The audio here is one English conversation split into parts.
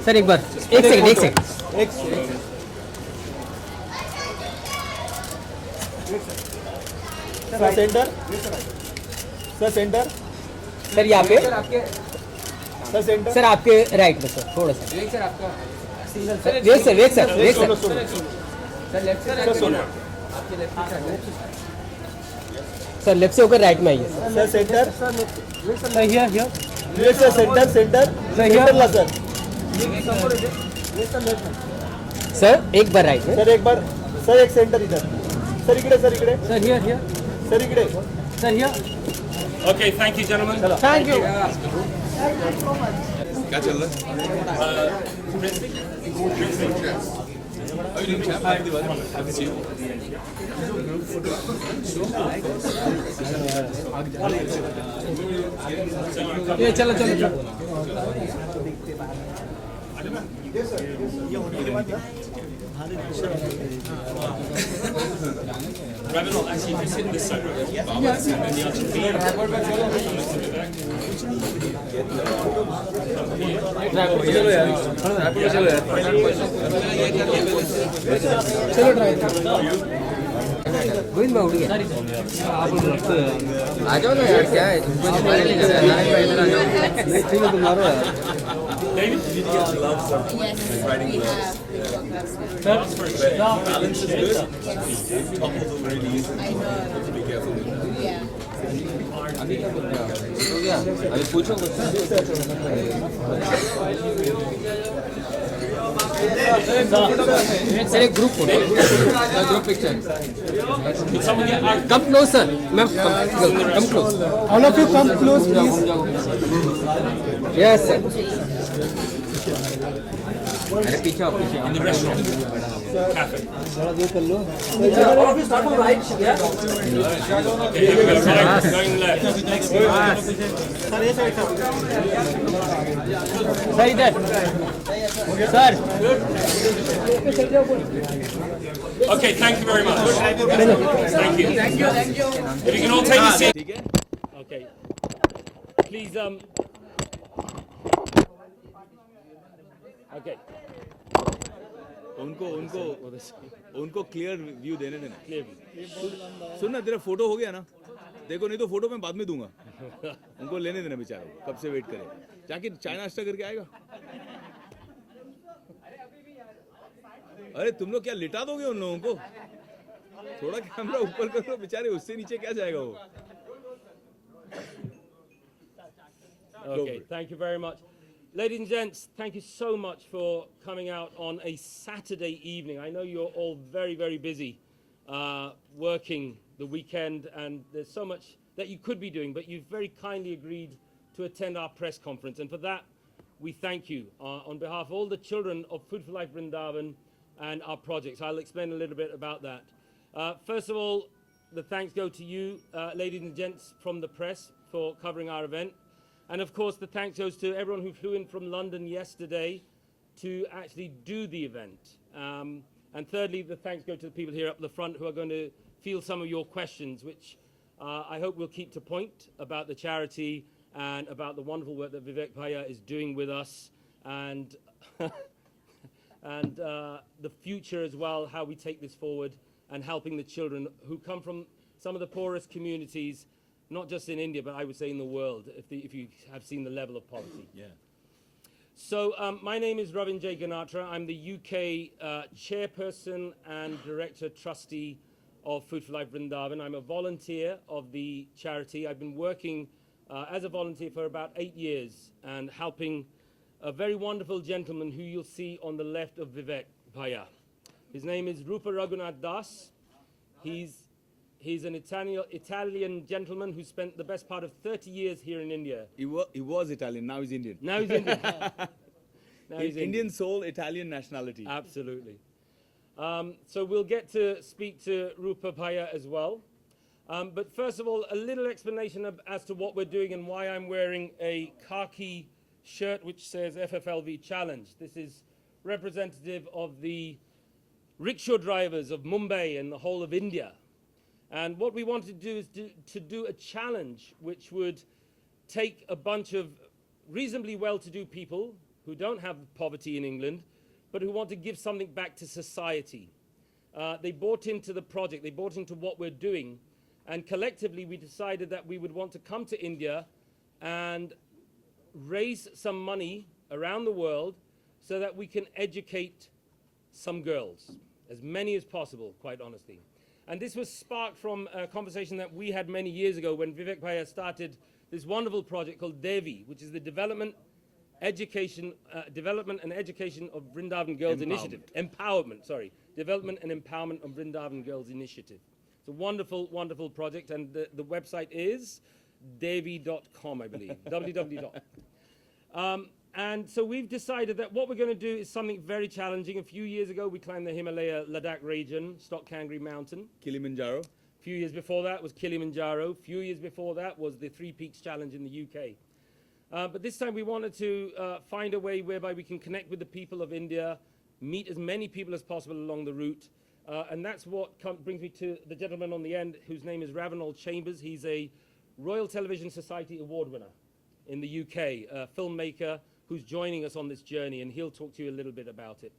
Sir एक बार एक second एक second sir centre sir centre sir यहाँ पे सर सेंटर सर आपके राइट में सर थोड़ा सा सर आपका wait sir sir left sir सोलो आपके लेफ्ट सर लेफ्ट से होकर राइट में आइए सर सेंटर सर हियर ये सर सेंटर सेंटर ला सर सर एक बार राइट में सर एक बार सर एक सेंटर इधर सर इकडे सर हियर सर इकडे sir here Okay, thank you, gentlemen. Thank you क्या चल रहा ये चलो Ravenel, actually, just hit this side, right? And then the Argentina. Govind भाई उठ गया आ जाओ ना यार, क्या है तुमको तुम्हारे लिए कर रहा है इधर आ जाओ। नहीं ठीक है तुम मारो यार balance is good. Couples are really easy. You have to be careful with that. अभी पूछो कुछ। सर एक group photo group picture. Could someone get out? Come close sir ma'am come close all of you come close please yes sir अरे पीछे आओ पीछे आओ। In the restaurant. Cafe. Okay, here we go. Right, going left. Sir इधर sir Okay, thank you very much. Thank you. If you can all take a seat. Okay. Please, Okay. उनको clear view देने देना। Clear view. सुन ना, तेरा photo हो गया ना, देखो नहीं तो फोटो मैं बाद में दूंगा। उनको लेने देना बेचारों, कब से वेट करे, जाके चाय नाश्ता करके आएगा। अरे तुम लोग क्या लिटा दोगे उन लोगों को? थोड़ा कैमरा ऊपर करो बेचारे, उससे नीचे क्या जाएगा वो? Okay, thank you very much. Ladies and gents, thank you so much for coming out on a Saturday evening. I know you're all very, very busy working the weekend, and there's so much that you could be doing, but you've very kindly agreed to attend our press conference. And for that, we thank you on behalf of all the children of Food for Life Vrindavan and our projects. I'll explain a little bit about that. First of all, the thanks go to you, ladies and gents from the press, for covering our event. And of course, the thanks goes to everyone who flew in from London yesterday to actually do the event. And thirdly, the thanks go to the people here up the front who are going to field some of your questions, which I hope will keep to point about the charity and about the wonderful work that Vivek Bhaiya is doing with us, and and the future as well, how we take this forward and helping the children who come from some of the poorest communities, not just in India, but I would say in the world, if you have seen the level of poverty. Yeah. So my name is Ravin J. Ganatra. I'm the UK chairperson and director trustee of Food for Life Vrindavan. I'm a volunteer of the charity. I've been working as a volunteer for about 8 years and helping a very wonderful gentleman who you'll see on the left of Vivek Bhaiya. His name is Rupa Raghunath Das. He's an Italian gentleman who spent the best part of 30 years here in India. He was Italian, now he's Indian. Now he's Indian. Now he's Indian soul, Italian nationality. Absolutely. So we'll get to speak to Rupa Bhaiya as well. But first of all, a little explanation as to what we're doing and why I'm wearing a khaki shirt which says FFLV Challenge. This is representative of the rickshaw drivers of Mumbai and the whole of India. And what we want to do is to do a challenge which would take a bunch of reasonably well-to-do people who don't have poverty in England, but who want to give something back to society. They bought into the project, they bought into what we're doing, and collectively we decided that we would want to come to India and raise some money around the world so that we can educate some girls, as many as possible, quite honestly. And this was sparked from a conversation that we had many years ago when Vivek Bhaiya started this wonderful project called Devi, which is the Development and Education of Vrindavan Girls Initiative. Development and Empowerment of Vrindavan Girls Initiative. It's a wonderful, wonderful project, and the website is devi.com, I believe, www. And so we've decided that what we're going to do is something very challenging. A few years ago, we climbed the Himalaya Ladakh region, Stock Kangri Mountain. Kilimanjaro. A few years before that was Kilimanjaro. A few years before that was the Three Peaks Challenge in the UK. But this time we wanted to find a way whereby we can connect with the people of India, meet as many people as possible along the route. And that's what brings me to the gentleman on the end, whose name is Ravenel Chambers. He's a Royal Television Society Award winner in the UK, a filmmaker who's joining us on this journey, and he'll talk to you a little bit about it.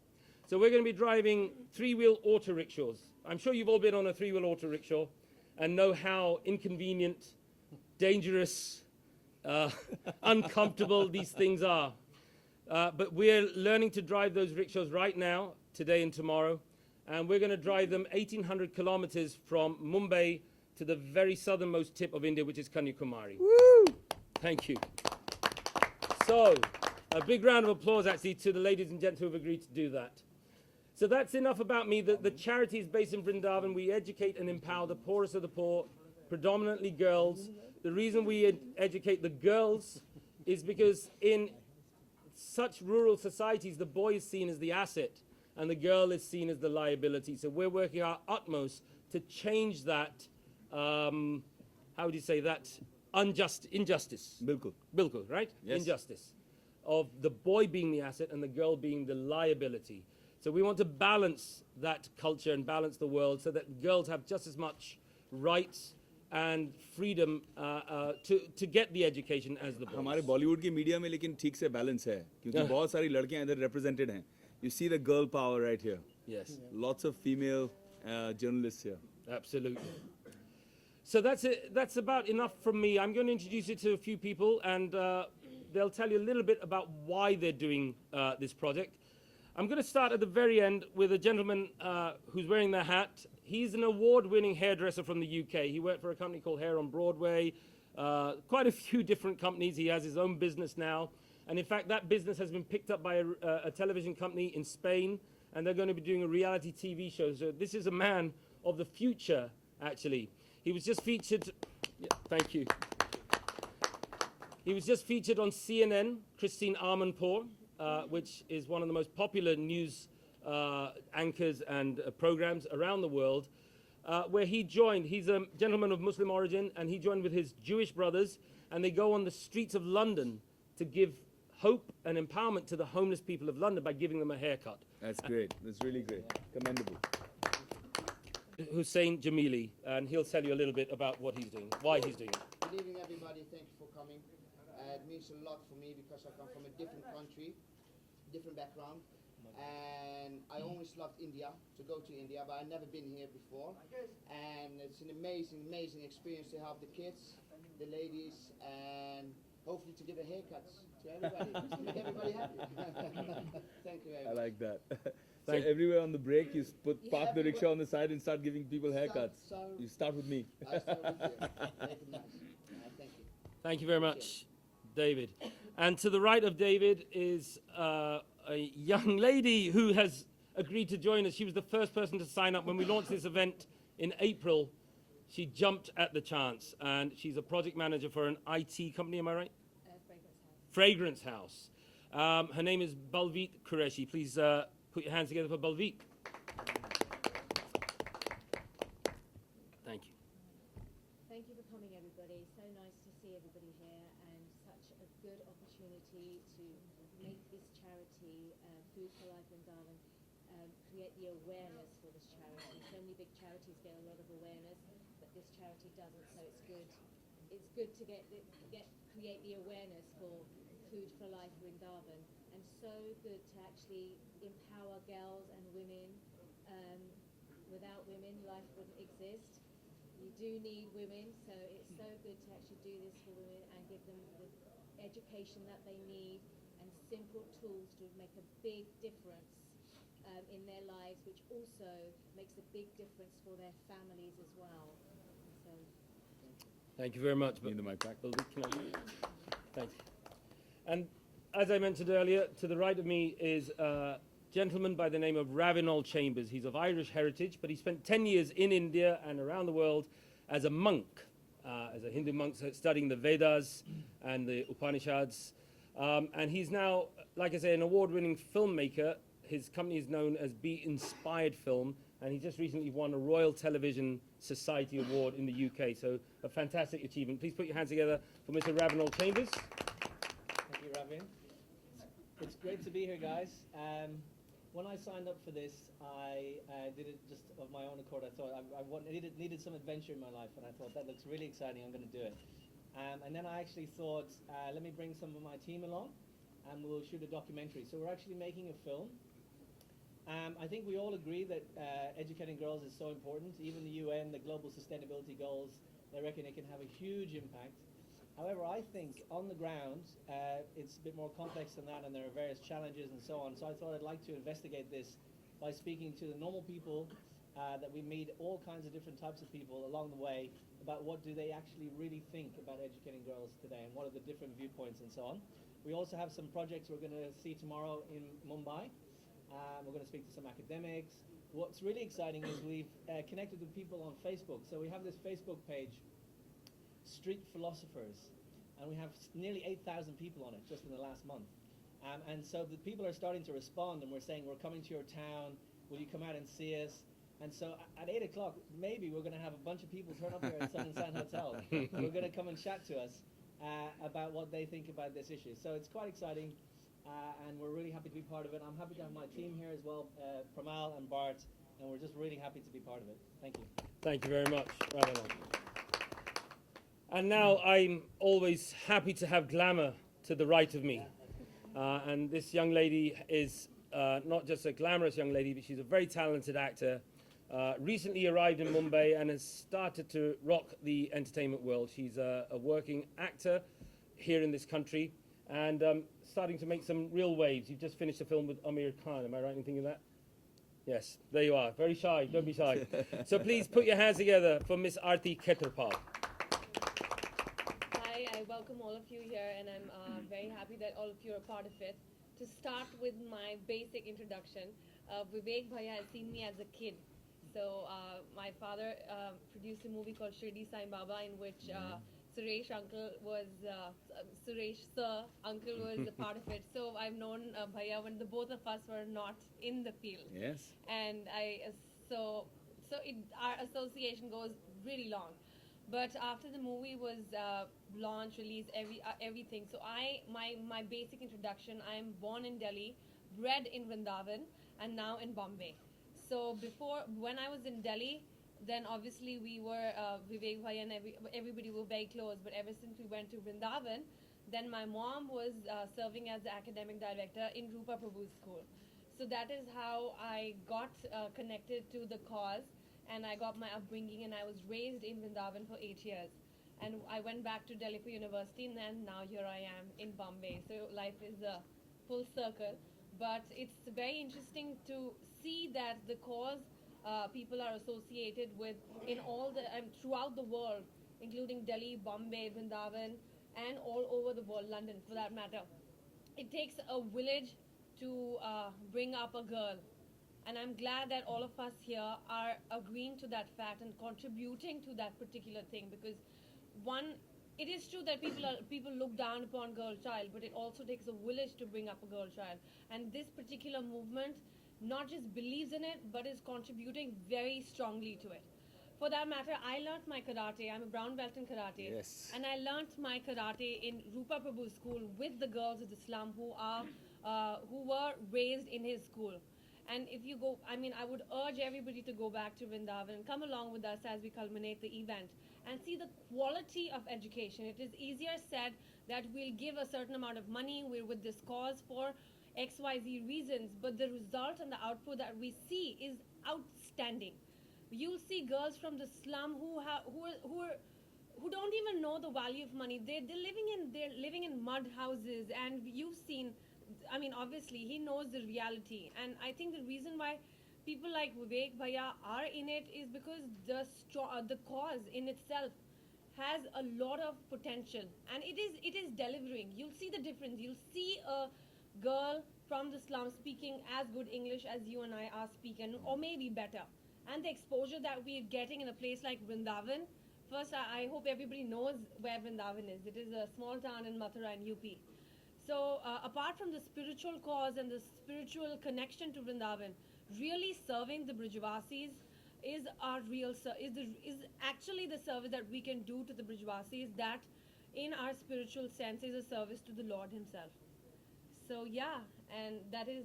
So we're going to be driving three-wheel auto rickshaws. I'm sure you've all been on a three-wheel auto rickshaw and know how inconvenient, dangerous, uncomfortable these things are. But we're learning to drive those rickshaws right now, today and tomorrow, and we're going to drive them 1,800 kilometers from Mumbai to the very southernmost tip of India, which is Kanyakumari. Woo! Thank you. So, a big round of applause, actually, to the ladies and gents who have agreed to do that. So that's enough about me. The charity is based in Vrindavan. We educate and empower the poorest of the poor, predominantly girls. The reason we educate the girls is because in such rural societies, the boy is seen as the asset and the girl is seen as the liability. So we're working our utmost to change that, how would you say that, injustice. Bilkul, right? Yes. Injustice of the boy being the asset and the girl being the liability. So we want to balance that culture and balance the world so that girls have just as much rights and freedom to get the education as the boys. हमारे बॉलीवुड की media में लेकिन ठीक से balance है क्योंकि बहुत सारी लड़कियां इधर represented हैं. You see the girl power right here. Yes. Lots of female journalists here. Absolutely. So that's it. That's about enough from me. I'm going to introduce you to a few people, and they'll tell you a little bit about why they're doing this project. I'm going to start at the very end with a gentleman who's wearing the hat. He's an award-winning hairdresser from the UK. He worked for a company called Hair on Broadway, quite a few different companies. He has his own business now. And in fact, that business has been picked up by a television company in Spain, and they're going to be doing a reality TV show. So this is a man of the future, actually. He was just featured, thank you. He was just featured on CNN, Christine Amanpour, which is one of the most popular news anchors and programs around the world, where he joined. He's a gentleman of Muslim origin, and he joined with his Jewish brothers, and they go on the streets of London to give hope and empowerment to the homeless people of London by giving them a haircut. That's great. That's really great. Commendable. Hussein Jamili, and he'll tell you a little bit about what he's doing, why he's doing it. Good evening, everybody. Thank you for coming. It means a lot for me because I come from a different country, different background, and I always loved India, to go to India, but I've never been here before. And it's an amazing, amazing experience to help the kids, the ladies, and hopefully to give a haircut to everybody, to make everybody happy. Thank you very much. I like that. So everywhere on the break, you park the rickshaw on the side and start giving people haircuts. You start with me. I start with you. Make it nice. Thank you. Thank you very much, David. And to the right of David is a young lady who has agreed to join us. She was the first person to sign up when we launched this event in April. She jumped at the chance, and she's a project manager for an IT company, am I right? Fragrance House. Her name is Balveet Qureshi. Please put your hands together for Balveet. Thank you. Thank you for coming, everybody. So nice to see everybody here, and such a good opportunity to make this charity, Food for Life Vrindavan, create the awareness for this charity. So many big charities get a lot of awareness, but this charity doesn't. So it's good. It's good to create the awareness for Food for Life Vrindavan, and so good to actually empower girls and women. Without women, life wouldn't exist. You do need women, so it's so good to actually do this for women and give them the education that they need and simple tools to make a big difference in their lives, which also makes a big difference for their families as well. So, Thank you very much. Need the mic back? Thank you. And as I mentioned earlier, to the right of me is a gentleman by the name of Ravinol Chambers. He's of Irish heritage, but he spent 10 years in India and around the world as a monk, as a Hindu monk, studying the Vedas and the Upanishads. And he's now, like I say, an award-winning filmmaker. His company is known as Be Inspired Film, and he just recently won a Royal Television Society Award in the UK. So a fantastic achievement. Please put your hands together for Mr. Ravinol Chambers. Thank you, Ravin. It's great to be here, guys. When I signed up for this, I did it just of my own accord. I thought I needed some adventure in my life, and I thought that looks really exciting. I'm going to do it. And then I actually thought, let me bring some of my team along, and we'll shoot a documentary. So we're actually making a film. I think we all agree that educating girls is so important. Even the UN, the Global Sustainability Goals, they reckon it can have a huge impact. However, I think on the ground, it's a bit more complex than that, and there are various challenges and so on. So I thought I'd like to investigate this by speaking to the normal people that we meet, all kinds of different types of people along the way, about what do they actually really think about educating girls today, and what are the different viewpoints and so on. We also have some projects we're going to see tomorrow in Mumbai. We're going to speak to some academics. What's really exciting is we've connected with people on Facebook. So we have this Facebook page, Street Philosophers, and we have nearly 8,000 people on it just in the last month. And so the people are starting to respond, and we're saying, we're coming to your town, will you come out and see us? And so at 8 o'clock, maybe we're going to have a bunch of people turn up here at Sun and Sand Hotel. We're going to come and chat to us about what they think about this issue. So it's quite exciting, and we're really happy to be part of it. I'm happy to have my team here as well, Pramal and Bart, and we're just really happy to be part of it. Thank you. Thank you very much, Ravinol. And now I'm always happy to have glamour to the right of me. And this young lady is not just a glamorous young lady, but she's a very talented actor. Recently arrived in Mumbai and has started to rock the entertainment world. She's a working actor here in this country and starting to make some real waves. You've just finished a film with Amir Khan, am I right in thinking that? Yes, there you are. Very shy, don't be shy. So please put your hands together for Miss Aarti Khetarpal. Hi, I welcome all of you here, and I'm very happy that all of you are part of it. To start with my basic introduction, Vivek Bhaiya has seen me as a kid. So my father produced a movie called Shirdi Sai Baba, in which Suresh Sir Uncle was a part of it. So I've known Bhaiya when the both of us were not in the field. Yes. And our association goes really long. But after the movie was launched, released, everything. So my basic introduction, I am born in Delhi, bred in Vrindavan, and now in Bombay. So when I was in Delhi, then obviously we were, Vivek Bhai and everybody were very close. But ever since we went to Vrindavan, then my mom was serving as the academic director in Rupa Prabhu's school. So that is how I got connected to the cause. And I got my upbringing, and I was raised in Vrindavan for 8 years. And I went back to Delhi for university, and then now here I am in Bombay. So life is a full circle. But it's very interesting to see that the cause people are associated with in all throughout the world, including Delhi, Bombay, Vrindavan, and all over the world, London for that matter. It takes a village to bring up a girl. And I'm glad that all of us here are agreeing to that fact and contributing to that particular thing, because it is true that people look down upon girl child, but it also takes a village to bring up a girl child. And this particular movement not just believes in it, but is contributing very strongly to it. For that matter, I learned my karate. I'm a brown belt in karate. Yes. And I learned my karate in Rupa Prabhu's school with the girls of the slum who were raised in his school. And if you go, I would urge everybody to go back to Vrindavan and come along with us as we culminate the event and see the quality of education. It is easier said that we'll give a certain amount of money, we're with this cause for. XYZ reasons, but the result and the output that we see is outstanding. You'll see girls from the slum who don't even know the value of money. They're living in mud houses, and you've seen. I mean, obviously, he knows the reality, and I think the reason why people like Vivek Bhaiya are in it is because the cause in itself has a lot of potential, and it is delivering. You'll see the difference. You'll see a girl from the slum speaking as good English as you and I are speaking, or maybe better. And the exposure that we're getting in a place like Vrindavan. First, I hope everybody knows where Vrindavan is. It is a small town in Mathura in UP. So apart from the spiritual cause and the spiritual connection to Vrindavan, really serving the Brijvasis is actually the service that we can do to the Brijvasis, that in our spiritual sense is a service to the Lord himself. So yeah, and that is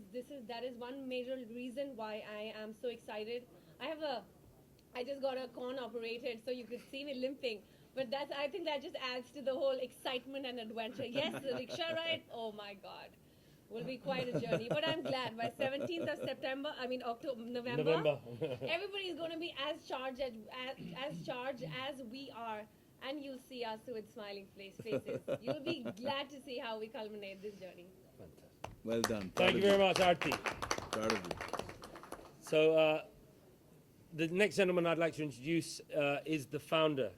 one major reason why I am so excited. I just got a corn operated, so you could see me limping. But I think that just adds to the whole excitement and adventure. Yes, the rickshaw ride, oh my God, will be quite a journey. But I'm glad by 17th of November, everybody is going to be as charged as we are. And you'll see us with smiling faces. You'll be glad to see how we culminate this journey. Well done. Thank you very much, Aarti. Proud of you. So the next gentleman I'd like to introduce is the founder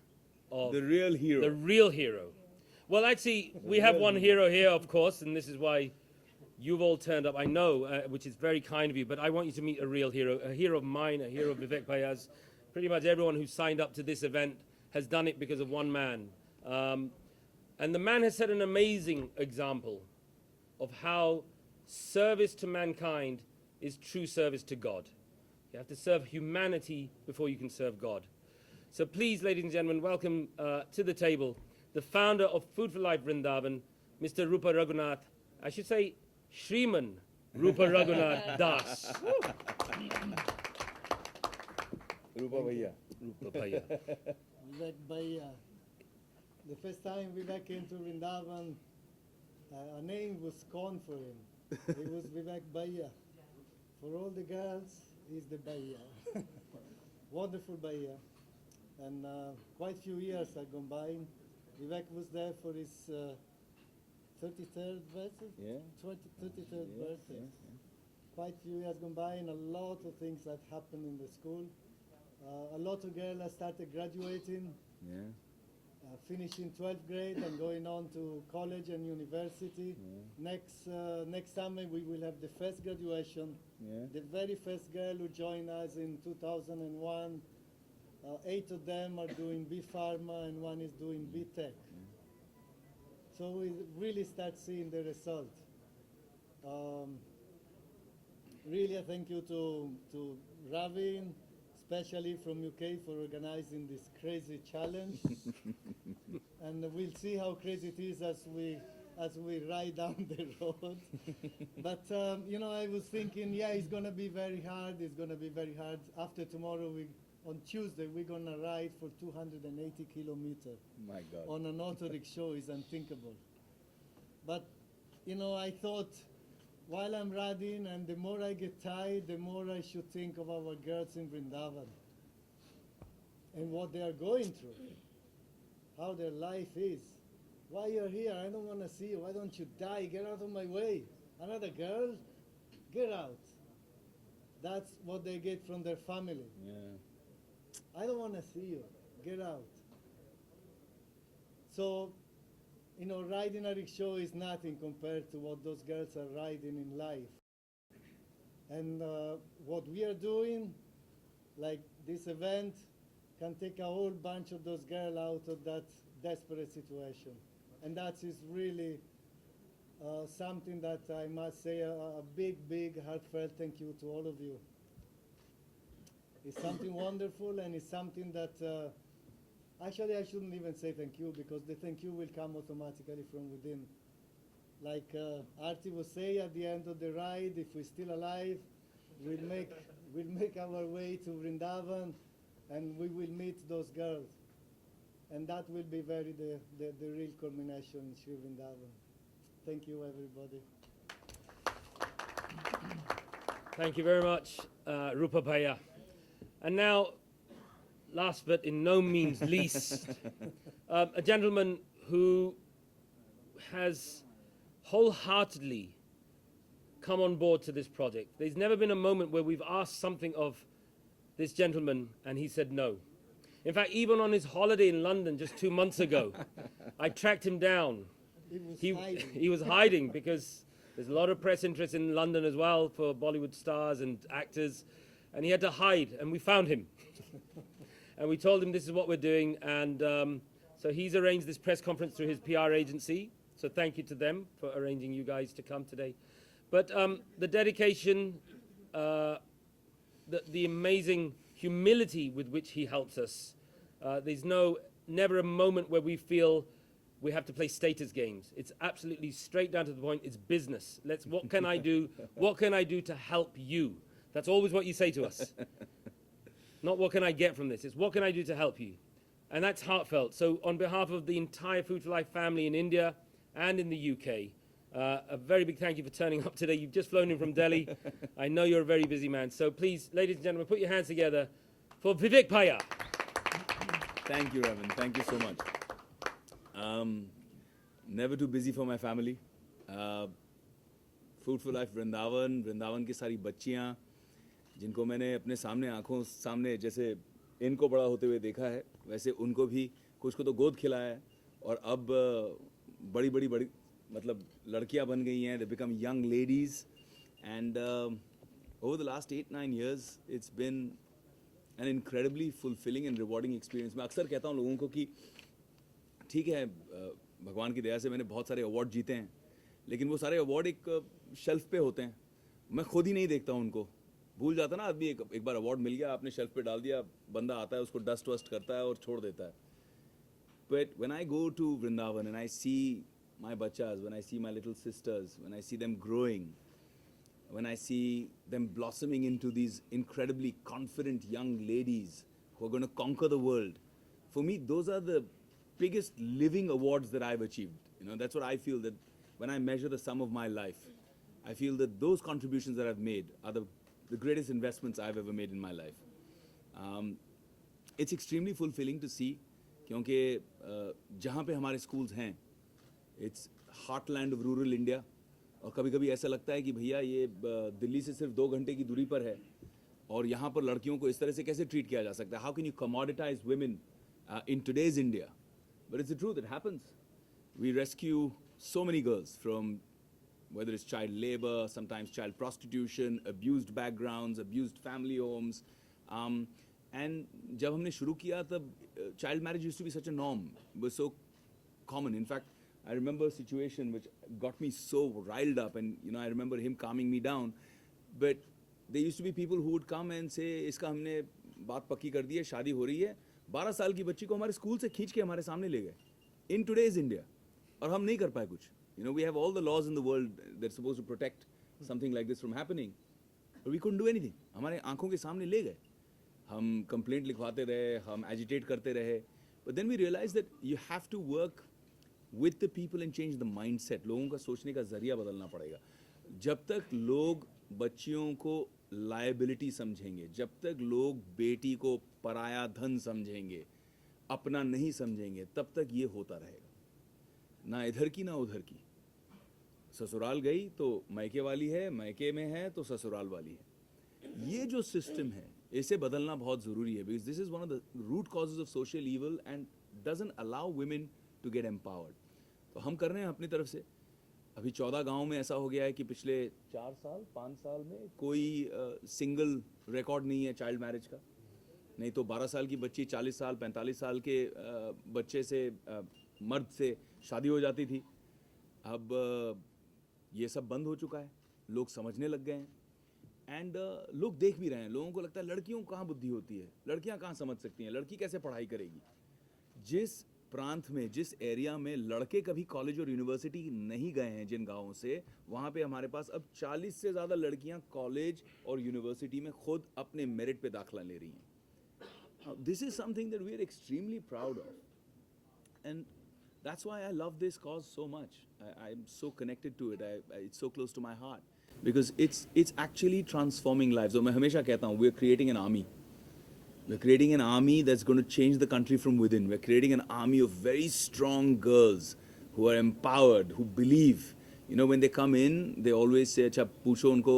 of The real hero. The real hero. Well, actually, we have one hero here, of course, and this is why you've all turned up. I know, which is very kind of you, but I want you to meet a real hero of mine, a hero of Vivek Bhaiya's. Pretty much everyone who signed up to this event has done it because of one man. And the man has set an amazing example of how service to mankind is true service to God. You have to serve humanity before you can serve God. So please, ladies and gentlemen, welcome to the table the founder of Food for Life Vrindavan, Mr. Rupa Raghunath. I should say Shriman Rupa Raghunath Das. Rupa Bhaiya. Rupa Bhaiya. Vivek Bhaiya. The first time Vivek came to Vrindavan, a name was corn for him. It was Vivek Bhaiya. For all the girls, he's the Bhaiya. Wonderful Bhaiya. And quite a few years have gone by. Vivek was there for his 33rd birthday? Yeah. 33rd Yeah, birthday. yeah. Quite a few years gone by, and a lot of things that happened in the school. A lot of girls have started graduating, Yeah. finishing 12th grade and going on to college and university. Next summer we will have the first graduation. Yeah. The very first girl who joined us in 2001, 8 of them are doing B Pharma and one is doing B Tech. So we really start seeing the result. Really a thank you to Ravin, especially from UK, for organizing this crazy challenge. And we'll see how crazy it is as we ride down the road. But you know, I was thinking, yeah, it's gonna be very hard. It's gonna be very hard. After tomorrow, on Tuesday, we're gonna ride for 280 kilometers. My God. On an auto rickshaw is unthinkable. But you know, I thought, while I'm riding, and the more I get tired, the more I should think of our girls in Vrindavan and what they are going through, how their life is. Why you're here? I don't want to see you. Why don't you die? Get out of my way. Another girl? Get out. That's what they get from their family. Yeah. I don't want to see you. Get out. So, you know, riding a rickshaw is nothing compared to what those girls are riding in life. And what we are doing, like this event, can take a whole bunch of those girls out of that desperate situation. And that is really something that I must say a big, big, heartfelt thank you to all of you. It's something wonderful, and it's something that actually I shouldn't even say thank you, because the thank you will come automatically from within. Like Aarti will say at the end of the ride, if we're still alive, we'll make our way to Vrindavan, and we will meet those girls. And that will be the real culmination in Sri Vrindavan. Thank you, everybody. Thank you very much, Rupa Bhaiya. And now, last but in no means least, a gentleman who has wholeheartedly come on board to this project. There's never been a moment where we've asked something of this gentleman and he said no. In fact, even on his holiday in London just 2 months ago, I tracked him down. He was hiding because there's a lot of press interest in London as well for Bollywood stars and actors, and he had to hide, and we found him. And we told him this is what we're doing, and so he's arranged this press conference through his PR agency, so thank you to them for arranging you guys to come today. But the dedication, the amazing humility with which he helps us, there's never a moment where we feel we have to play status games. It's absolutely straight down to the point. It's business. What can I do? What can I do to help you? That's always what you say to us. Not what can I get from this. It's what can I do to help you? And that's heartfelt. So on behalf of the entire Food for Life family in India and in the UK, a very big thank you for turning up today. You've just flown in from Delhi. I know you're a very busy man. So please, ladies and gentlemen, put your hands together for Vivek Bhaiya. Thank you, Ravan. Thank you so much. Never too busy for my family. Food for Life Vrindavan की सारी बच्चियाँ जिनको मैंने अपने सामने आँखों सामने जैसे इनको बड़ा होते हुए देखा है, वैसे उनको भी कुछ को तो गोद खिलाया है और अब बड़ी मतलब लड़कियाँ बन गई हैं. They become young ladies, and over the last 8-9 years, it's been an incredibly fulfilling and rewarding experience. मैं अक्सर कहता हूँ लोगों को कि ठीक है, भगवान की दया से मैंने बहुत सारे अवार्ड जीते हैं, लेकिन वो सारे अवार्ड एक शेल्फ पे होते हैं. मैं खुद ही नहीं देखता हूँ उनको. भूल जाता ना आदमी, एक बार अवार्ड मिल गया, आपने शेल्फ पे डाल दिया, बंदा आता है उसको डस्ट वस्ट करता है और छोड़ देता है. But when I go to Vrindavan and I see my bachas, when I see my little sisters, when I see them growing, when I see them blossoming into these incredibly confident young ladies who are going to conquer the world, for me those are the biggest living awards that I've achieved. You know, that's what I feel, that when I measure the sum of my life, I feel that those contributions that I've made are the greatest investments I've ever made in my life. It's extremely fulfilling to see, क्योंकि जहाँ पे हमारे schools हैं, it's heartland of rural India, और कभी-कभी ऐसा लगता है कि भैया ये दिल्ली से सिर्फ 2 घंटे की दूरी पर है और यहाँ पर लड़कियों को इस तरह से कैसे treat किया जा सकता है? How can you commoditize women in today's India? But it's the truth, it happens. We rescue so many girls from whether it's child labor, sometimes child prostitution, abused backgrounds, abused family homes. And जब हमने शुरू किया तब child marriage used to be such a norm, it was so common. In fact, I remember a situation which got me so riled up, and you know, I remember him calming me down. But there used to be people who would come and say, इसका हमने बात पक्की कर दी है, शादी हो रही है. 12 साल की बच्ची को हमारे स्कूल से खींच के हमारे सामने ले गए. In today's India, और हम नहीं कर पाए कुछ. You know, we have all the laws in the world that's supposed to protect something like this from happening, but we couldn't do anything. हमारे आंखों के सामने ले गए. हम complaint लिखवाते रहे, हम agitate करते रहे. But then we realized that you have to work with the people and change the mindset. लोगों का सोचने का जरिया बदलना पड़ेगा. जब तक लोग बच्चियों को liability समझेंगे, जब तक लोग बेटी को पराया धन समझेंगे, अपना नहीं समझेंगे, तब तक ये होता रहेगा. ना इधर की ना उधर की. ससुराल गई तो मैके वाली है, मैके में है तो ससुराल वाली है. ये जो सिस्टम है, इसे बदलना बहुत ज़रूरी है, because this is one of the root causes of social evil and doesn't allow women to get empowered. तो हम कर रहे हैं अपनी तरफ से. अभी 14 गांव में ऐसा हो गया है कि पिछले 4 साल 5 साल में कोई सिंगल रिकॉर्ड नहीं है चाइल्ड मैरिज का. नहीं तो 12 साल की बच्ची 40 साल 45 साल के बच्चे से मर्द से शादी हो जाती थी. अब ये सब बंद हो चुका है. लोग समझने लग गए हैं एंड लोग देख भी रहे हैं. लोगों को लगता है लड़कियों को कहाँ बुद्धि होती है, लड़कियाँ कहाँ समझ सकती हैं, लड़की कैसे पढ़ाई करेगी. जिस प्रांत में, जिस एरिया में लड़के कभी कॉलेज और यूनिवर्सिटी नहीं गए हैं, जिन गाँवों से, वहाँ पे हमारे पास अब 40 से ज़्यादा लड़कियाँ कॉलेज और यूनिवर्सिटी में खुद अपने मेरिट पे दाखिला ले रही हैं. This is something that we are extremely proud of, and that's why I love this cause so much. I'm so connected to it. It's so close to my heart. because it's actually transforming lives. So मैं हमेशा कहता हूँ, we're creating an army. We're creating an army that's going to change the country from within. We're creating an army of very strong girls who are empowered, who believe. You know, when they come in, they always say, अच्छा पूछो उनको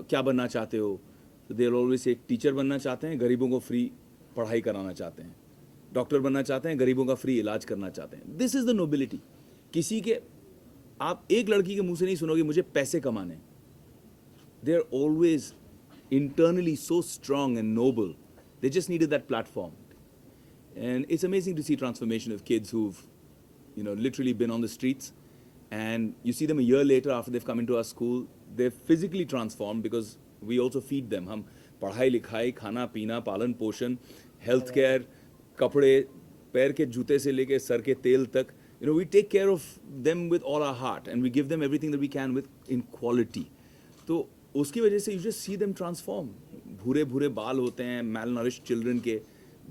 क्या बनना चाहते हो? So they'll always say, teacher बनना चाहते हैं, गरीबों को फ्री पढ़ाई कराना चाहते हैं. डॉक्टर बनना चाहते हैं, गरीबों का फ्री इलाज करना चाहते हैं. This is the nobility. किसी के आप एक लड़की के मुंह से नहीं सुनोगे मुझे पैसे कमाने. They are always internally so strong and noble. They just needed that platform. And it's amazing to see transformation of kids who've, you know, literally been on the streets. And you see them a year later after they've come into our school, they're physically transformed because we also feed them. हम पढ़ाई लिखाई, खाना पीना, पालन पोषण, healthcare, कपड़े, पैर के जूते से लेके सर के तेल तक, you know, we take care of them with all our heart and we give them everything that we can with in quality. तो उसकी वजह से you just see them transform. भूरे भूरे बाल होते हैं, malnourished children के,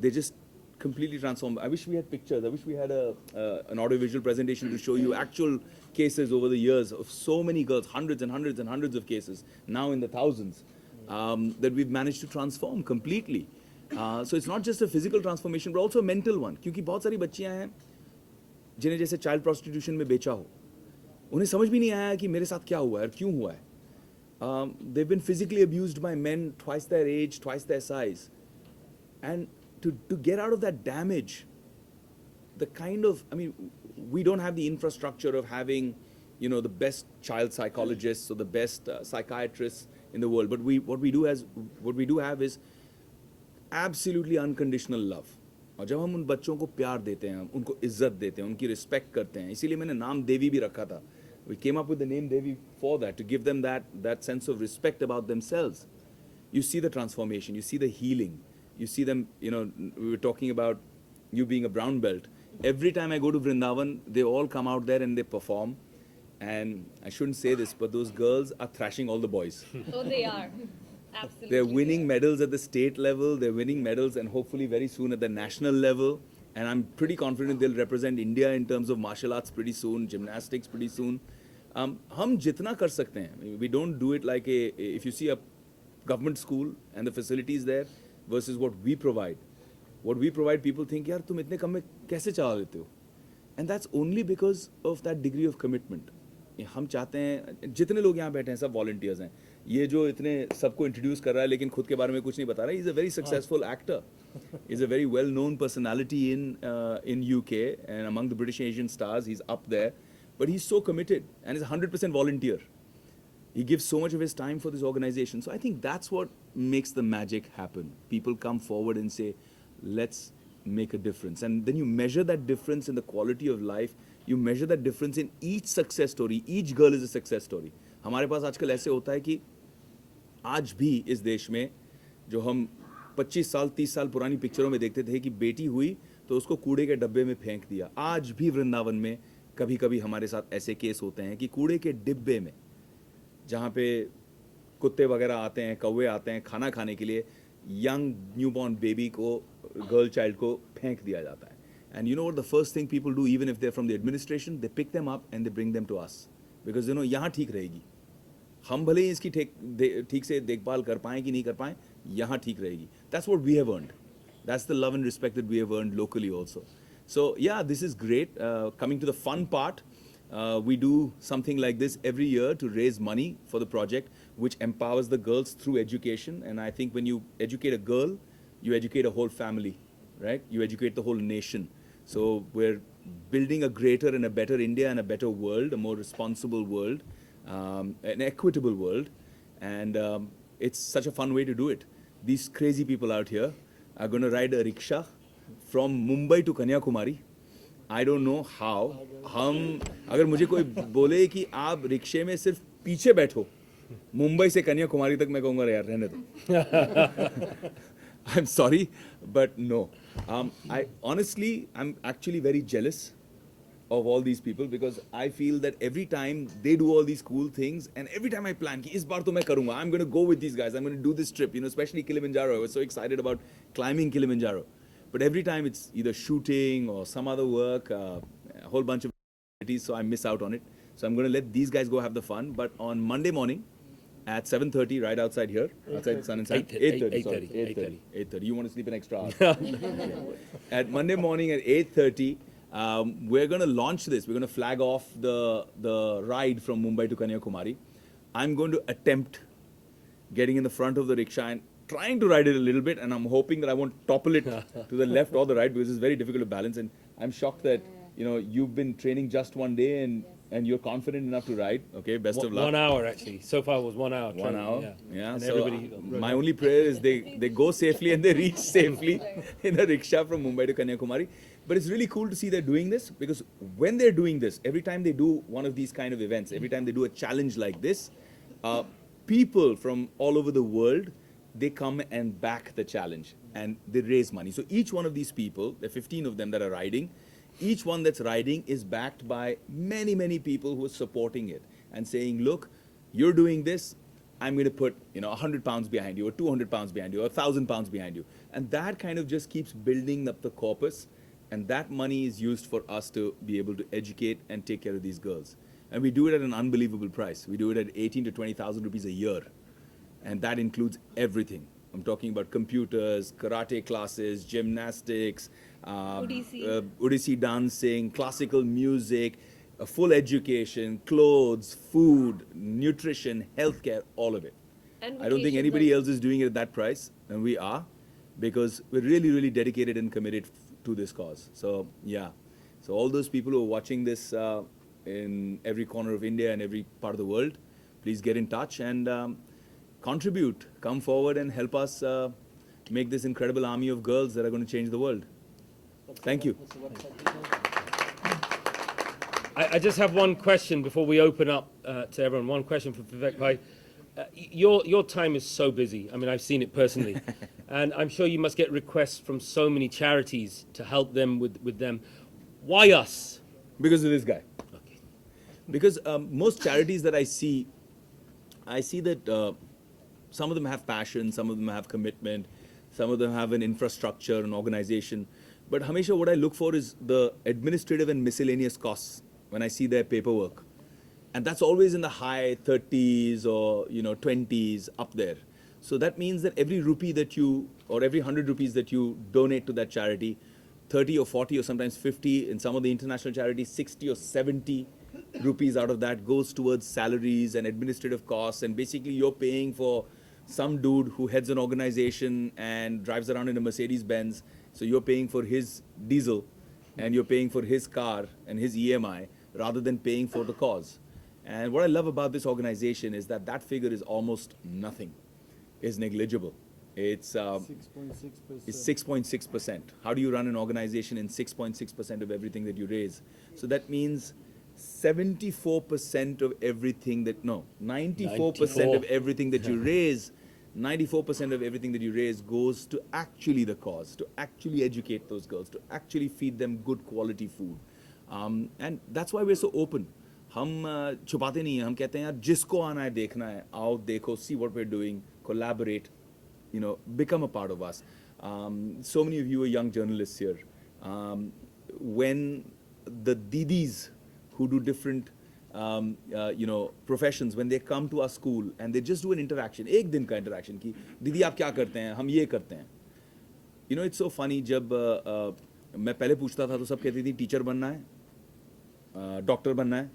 they just completely transform. I wish we had pictures. I wish we had an audiovisual presentation to show you actual cases over the years of so many girls, hundreds and hundreds and hundreds of cases, now in the thousands, that we've managed to transform completely. So it's not just a physical transformation, but also a mental one. क्योंकि बहुत सारी बच्चियां हैं जिन्हें जैसे child prostitution में बेचा हो, उन्हें समझ भी नहीं आया कि मेरे साथ क्या हुआ है और क्यों हुआ है. They've been physically abused by men twice their age, twice their size. And to get out of that damage, the kind of, I mean, we don't have the infrastructure of having, you know, the best child psychologists or the best psychiatrists in the world. But what we do have is absolutely unconditional love. और जब हम उन बच्चों को प्यार देते हैं, उनको इज्जत देते हैं, उनकी रिस्पेक्ट करते हैं, इसीलिए मैंने नाम देवी भी रखा था. We came up with the name Devi for that, to give them that sense of respect about themselves. You see the transformation, you see the healing, you see them, you know, we were talking about you being a brown belt. Every time I go to Vrindavan, they all come out there and they perform. And I shouldn't say this, but those girls are thrashing all the boys. Oh, they are. Absolutely. They're winning medals at the state level, they're winning medals and hopefully very soon at the national level. And I'm pretty confident they'll represent India in terms of martial arts pretty soon, gymnastics pretty soon. हम जितना कर सकते हैं, we don't do it like if you see a government school and the facilities there versus what we provide. What we provide, people think, यार तुम इतने कम में कैसे चला लेते हो? And that's only because of that degree of commitment. हम चाहते हैं, जितने लोग यहाँ बैठे हैं सब volunteers हैं. ये जो इतने सबको introduce कर रहा है लेकिन खुद के बारे में कुछ नहीं बता रहा है, he's a very successful actor. He's a very well-known personality in UK and among the British Asian stars. He's up there, but he's so committed and is 100% volunteer. He gives so much of his time for this organization. So I think that's what makes the magic happen. People come forward and say, let's make a difference. And then you measure that difference in the quality of life. You measure that difference in each success story. Each girl is a success story. हमारे पास आजकल ऐसे होता है कि आज भी इस देश में जो हम 25 साल 30 साल पुरानी पिक्चरों में देखते थे कि बेटी हुई तो उसको कूड़े के डब्बे में फेंक दिया. आज भी वृंदावन में कभी कभी हमारे साथ ऐसे केस होते हैं कि कूड़े के डिब्बे में जहाँ पे कुत्ते वगैरह आते हैं, कौवे आते हैं खाना खाने के लिए, यंग न्यूबॉर्न बेबी को, गर्ल चाइल्ड को फेंक दिया जाता है. And you know what the first thing people do, even if they're from the administration, they pick them up and they bring them to us. Because you know, यहाँ ठीक रहेगी. हम भले ही इसकी ठीक से देखभाल कर पाएं कि नहीं कर पाएं, यहाँ ठीक रहेगी. That's what we have earned. That's the love and respect that we have earned locally also. So yeah, this is great. Coming to the fun part, we do something like this every year to raise money for the project, which empowers the girls through education. And I think when you educate a girl, you educate a whole family, right? You educate the whole nation. So we're building a greater and a better India and a better world, a more responsible world, an equitable world. And it's such a fun way to do it. These crazy people out here are going to ride a rickshaw from Mumbai to Kanyakumari. I don't know how. हम अगर मुझे कोई बोले कि आप रिक्शे में सिर्फ पीछे बैठो मुंबई से कन्याकुमारी तक, मैं कहूँगा यार रहने दो. I'm sorry, but no. I'm actually very jealous of all these people because I feel that every time they do all these cool things and every time I plan कि इस बार तो मैं करूँगा, I'm going to go with these guys, I'm going to do this trip, you know, especially Kilimanjaro. I was so excited about climbing Kilimanjaro. But every time it's either shooting or some other work, a whole bunch of activities, so I miss out on it. So I'm going to let these guys go have the fun. But on Monday morning at 7:30, right outside here, outside Sun and Sand, 8:30. You want to sleep an extra hour? At Monday morning at 8:30, we're going to launch this. We're going to flag off the ride from Mumbai to Kanyakumari. I'm going to attempt getting in the front of the rickshaw and trying to ride it a little bit, and I'm hoping that I won't topple it to the left or the right, because it's very difficult to balance. And I'm shocked that you've been training just one day and you're confident enough to ride. Okay, best of luck. 1 hour actually. So far it was 1 hour. 1 hour. Yeah. And So everybody my only prayer is they go safely and they reach safely in a rickshaw from Mumbai to Kanyakumari. But it's really cool to see they're doing this, because when they're doing this, every time they do one of these kind of events, every time they do a challenge like this, people from all over the world, they come and back the challenge and they raise money. So each one of these people, there are 15 of them that are riding, each one that's riding is backed by many, many people who are supporting it and saying, look, you're doing this, I'm going to put 100 pounds behind you, or 200 pounds behind you, or 1,000 pounds behind you. And that kind of just keeps building up the corpus, and that money is used for us to be able to educate and take care of these girls. And we do it at an unbelievable price. We do it at 18 to 20,000 rupees a year. And that includes everything. I'm talking about computers, karate classes, gymnastics, Odissi dancing, classical music, a full education, clothes, food, nutrition, healthcare, all of it. And I don't think anybody else is doing it at that price, and we are, because we're really, really dedicated and committed to this cause. So, yeah. So all those people who are watching this in every corner of India and every part of the world, please get in touch and contribute, come forward and help us make this incredible army of girls that are going to change the world. Thank you. I just have one question before we open up to everyone. One question for Vivek Bhai. Your time is so busy. I mean, I've seen it personally. And I'm sure you must get requests from so many charities to help them with them. Why us? Because of this guy. Okay. Because most charities that I see that some of them have passion, some of them have commitment, some of them have an infrastructure, an organization. But Hamesha, what I look for is the administrative and miscellaneous costs when I see their paperwork. And that's always in the high 30s or 20s up there. So that means that every rupee that you, or every 100 rupees that you donate to that charity, 30 or 40 or sometimes 50, in some of the international charities, 60 or 70 rupees out of that goes towards salaries and administrative costs. And basically you're paying for some dude who heads an organization and drives around in a Mercedes Benz. So you're paying for his diesel and you're paying for his car and his EMI rather than paying for the cause. And what I love about this organization is that that figure is almost nothing. It's negligible. It's 6.6%. How do you run an organization in 6.6% of everything that you raise? So that means 74% of everything that, no, 94% of everything that you raise, 94% of everything that you raise goes to actually the cause, to actually educate those girls, to actually feed them good quality food. And that's why we're so open. हम छुपाते नहीं हैं, हम कहते हैं यार जिसको आना है देखना है, आओ देखो, see what we're doing, collaborate, become a part of us. So many of you are young journalists here. When the didis who do different professions, when they come to our school and they just do an interaction, एक दिन का interaction कि दीदी आप क्या करते हैं, हम ये करते हैं. It's so funny, जब मैं पहले पूछता था तो सब कहती थी टीचर बनना है, डॉक्टर बनना है,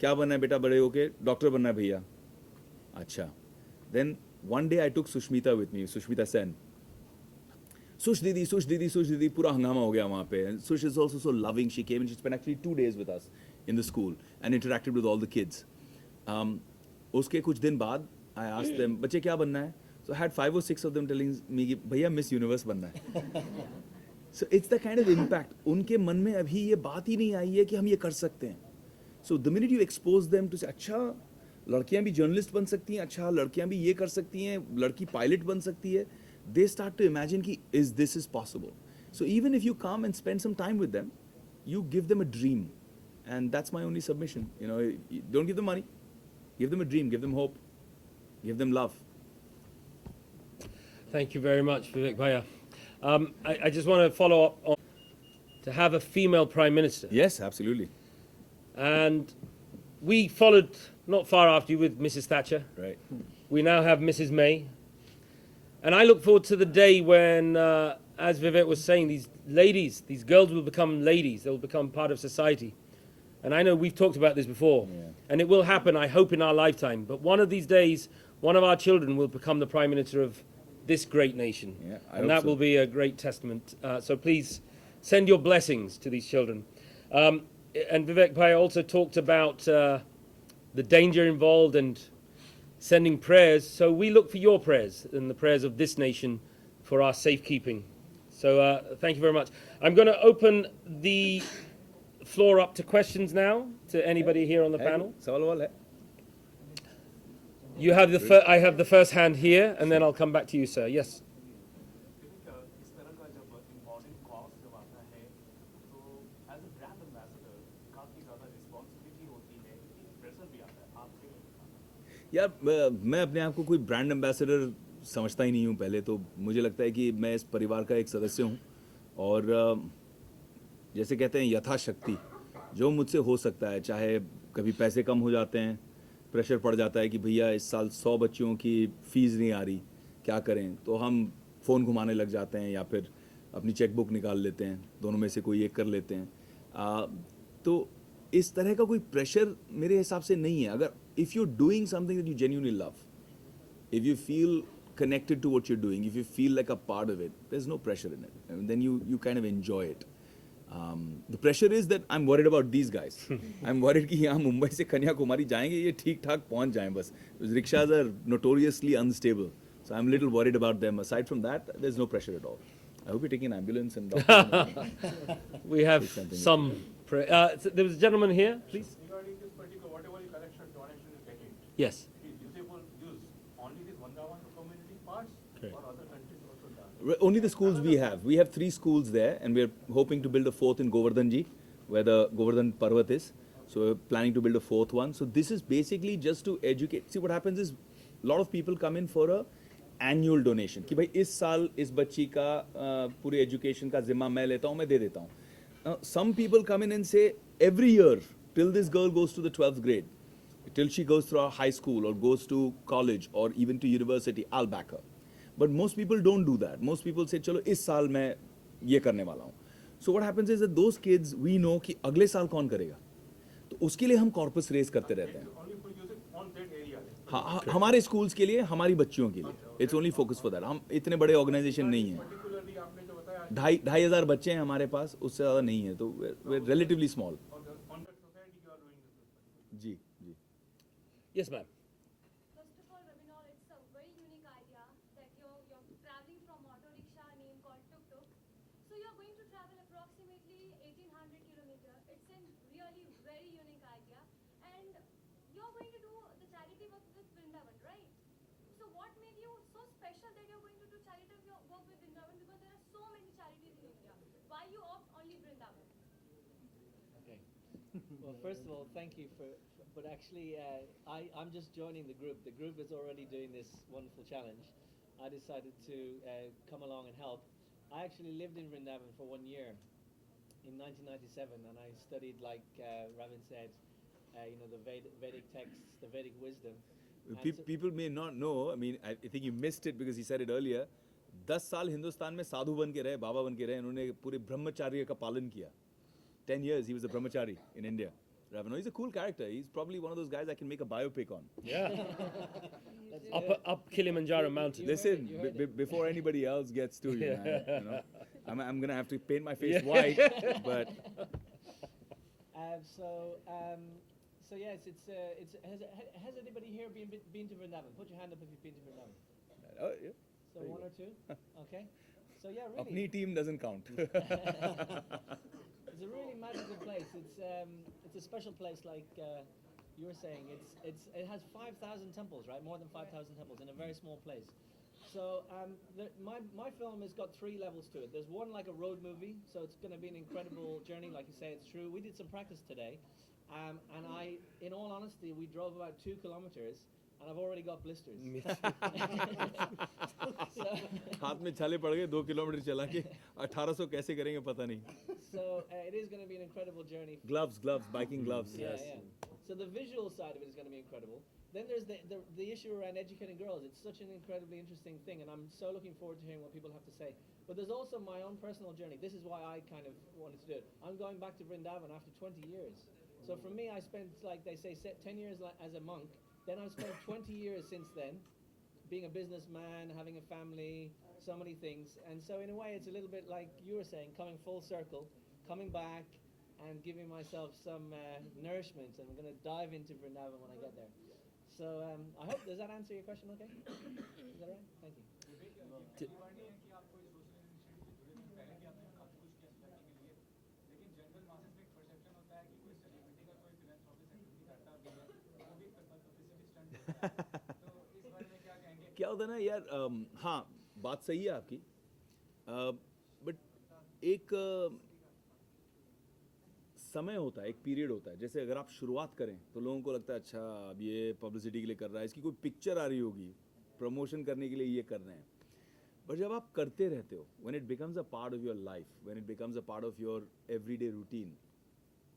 क्या बनना है बेटा बड़े होके, डॉक्टर बनना है भैया. अच्छा. Then one day I took Sushmita with me, Sushmita Sen. Sush didi, पूरा हंगामा हो गया वहाँ पे. And Sush is also so loving. She came and she spent actually 2 days with us in the school and interacted with all the kids. उसके कुछ दिन बाद I asked them, बच्चे क्या बनना है? So I had 5 or 6 of them telling me कि भैया Miss Universe बनना है. So it's the kind of impact. उनके मन में अभी ये बात ही नहीं आई है कि हम ये कर सकते हैं. So the minute you expose them to say, अच्छा लड़कियां भी जर्नलिस्ट बन सकती हैं, अच्छा लड़कियां भी ये कर सकती हैं, लड़की पायलट बन सकती है, they start to imagine कि this is possible. So even if you come and spend some time with them, you give them a dream. And that's my only submission. Don't give them money. Give them a dream, give them hope, give them love. Thank you very much, Vivek Bhaiya. I just want to follow up on to have a female prime minister. Yes, absolutely. And we followed not far after you with Mrs. Thatcher. Right. We now have Mrs. May. And I look forward to the day when, as Vivek was saying, these ladies, these girls will become ladies. They'll become part of society. And I know we've talked about this before. Yeah. And it will happen, I hope, in our lifetime. But one of these days, one of our children will become the Prime Minister of this great nation. Yeah, I and hope that so. will be a great testament. So please send your blessings to these children. And Vivek Bhai also talked about the danger involved and sending prayers. So we look for your prayers and the prayers of this nation for our safekeeping. So thank you very much. I'm going to open the floor up to questions now to anybody here on the panel. सवाल वाल है? You have I have the first hand here, and then I'll come back to you, sir. Yes. इस तरह का जब important cause जब आता है तो एज अ ब्रांड एम्बेसडर काफ़ी ज़्यादा रिस्पॉन्सिबिलिटी होती है प्रेशर भी आता है आपके यार मैं अपने आप को कोई ब्रांड एम्बेसडर समझता ही नहीं हूँ पहले तो मुझे लगता है कि मैं इस परिवार का एक सदस्य हूँ और जैसे कहते हैं यथाशक्ति जो मुझसे हो सकता है चाहे कभी पैसे कम हो जाते हैं प्रेशर पड़ जाता है कि भैया इस साल 100 बच्चों की फ़ीस नहीं आ रही क्या करें तो हम फ़ोन घुमाने लग जाते हैं या फिर अपनी चेकबुक निकाल लेते हैं दोनों में से कोई एक कर लेते हैं तो इस तरह का कोई प्रेशर मेरे हिसाब से नहीं है अगर if you doing something that you genuinely love if you feel connected to what you're doing, if you feel like a part of it, there's no pressure in it. And then you kind of enjoy it. The pressure is that I'm worried about these guys. I'm worried कि यहाँ मुंबई से कन्याकुमारी जाएंगे ये ठीक ठाक पहुँच जाएं बस. Rickshaws are notoriously unstable. So I'm a little worried about them. Aside from that, there's no pressure at all. I hope you're taking an ambulance and We have some. There was a gentleman here, please. regarding this particular whatever you collection donation is getting. Yes. Is usable use only this Vrindavan community parts Correct. or other countries also done? Only the schools we have. We have 3 schools there, and we're hoping to build a 4th in Govardhanji, where the Govardhan Parvat is. So we're planning to build a 4th one. So this is basically just to educate. See, what happens is, a lot of people come in for a annual donation. कि भाई इस साल इस बच्ची का पूरी education का जिम्मा मैं लेता हूँ, मैं दे देता हूँ. Some people come in and say, every year, till this girl goes to the 12th grade, till she goes through our high school or goes to college or even to university, I'll back her. But most people don't do that. Most people say, चलो इस साल मैं ये करने वाला हूँ. So what happens is that those kids, we know कि अगले साल कौन करेगा. तो उसके लिए हम कॉर्पस रेस करते रहते हैं. Only for using on that area. हाँ हमारे स्कूल्स के लिए हमारी बच्चियों के लिए it's only focus for that हम इतने बड़े ऑर्गेनाइजेशन नहीं हैं Particularly आपने जो बताया 2,500 बच्चे हैं हमारे पास उससे ज़्यादा नहीं है तो they relatively small on the society you are doing this. जी जी Yes, ma'am. First of all, Rabinor, it's a very unique idea that you're traveling from auto rickshaw name called Tuk Tuk. So you're going to travel approximately 1,800 kilometers. It's a really very unique idea. And you're going to do the charity work with Vrindavan, right? So what made you so special that you're going to do charity work with Vrindavan? Because there are so many charities in India. Why you opt only Vrindavan? Okay. Well, first of all, thank you but actually, I'm just joining the group. The group is already doing this wonderful challenge. I decided to come along and help. I actually lived in Vrindavan for 1 year in 1997, and I studied, like Ravin said, the Vedic texts, the Vedic wisdom. And so- people may not know I mean I think you missed it because he said it earlier 10 साल हिंदुस्तान में साधु बन के रहे बाबा बन के रहे उन्होंने पूरे ब्रह्मचर्य का पालन किया 10 years he was a brahmachari in India. Ravino, he's a cool character. He's probably one of those guys I can make a biopic on. Yeah. up Kilimanjaro mountain. Listen, before anybody else gets to you, man, I'm gonna have to paint my face white, but So yes, has anybody here been to Vrindavan? Put your hand up if you've been to Vrindavan. oh, yeah. So one or two. Okay. So yeah, really. Apni team doesn't count. It's a really magical place. It's a special place, like you were saying. It has 5,000 temples, right? More than 5,000 temples in a very small place. So my film has got 3 levels to it. There's one like a road movie, so it's going to be an incredible journey, like you say. It's true. We did some practice today, and in all honesty, we drove about 2 kilometers, and I've already got blisters. हाथ में छाले पड़ गए 2 kilometre चला के 1800 कैसे करेंगे पता नहीं. So it is going to be an incredible journey. Gloves, biking gloves. Yeah, Yes. yeah. So the visual side of it is going to be incredible. Then there's the issue around educating girls. It's such an incredibly interesting thing, and I'm so looking forward to hearing what people have to say. But there's also my own personal journey. This is why I kind of wanted to do it. I'm going back to Vrindavan after 20 years. So for me, I spent, like they say, 10 years as a monk. Then I've spent 20 years since then, being a businessman, having a family, so many things. And so in a way, it's a little bit like you were saying, coming full circle, coming back and giving myself some nourishment. And I'm going to dive into Vrindavan when I get there. So I hope, does that answer your question okay? Is that right? Thank you. क्या होता है ना यार, हाँ बात सही है आपकी, बट एक समय होता है, एक पीरियड होता है. जैसे अगर आप शुरुआत करें तो लोगों को लगता है अच्छा अब ये पब्लिसिटी के लिए कर रहा है, इसकी कोई पिक्चर आ रही होगी, प्रमोशन करने के लिए ये कर रहे हैं. बट जब आप करते रहते हो, when it becomes a part of your life, when it becomes a part of your everyday routine,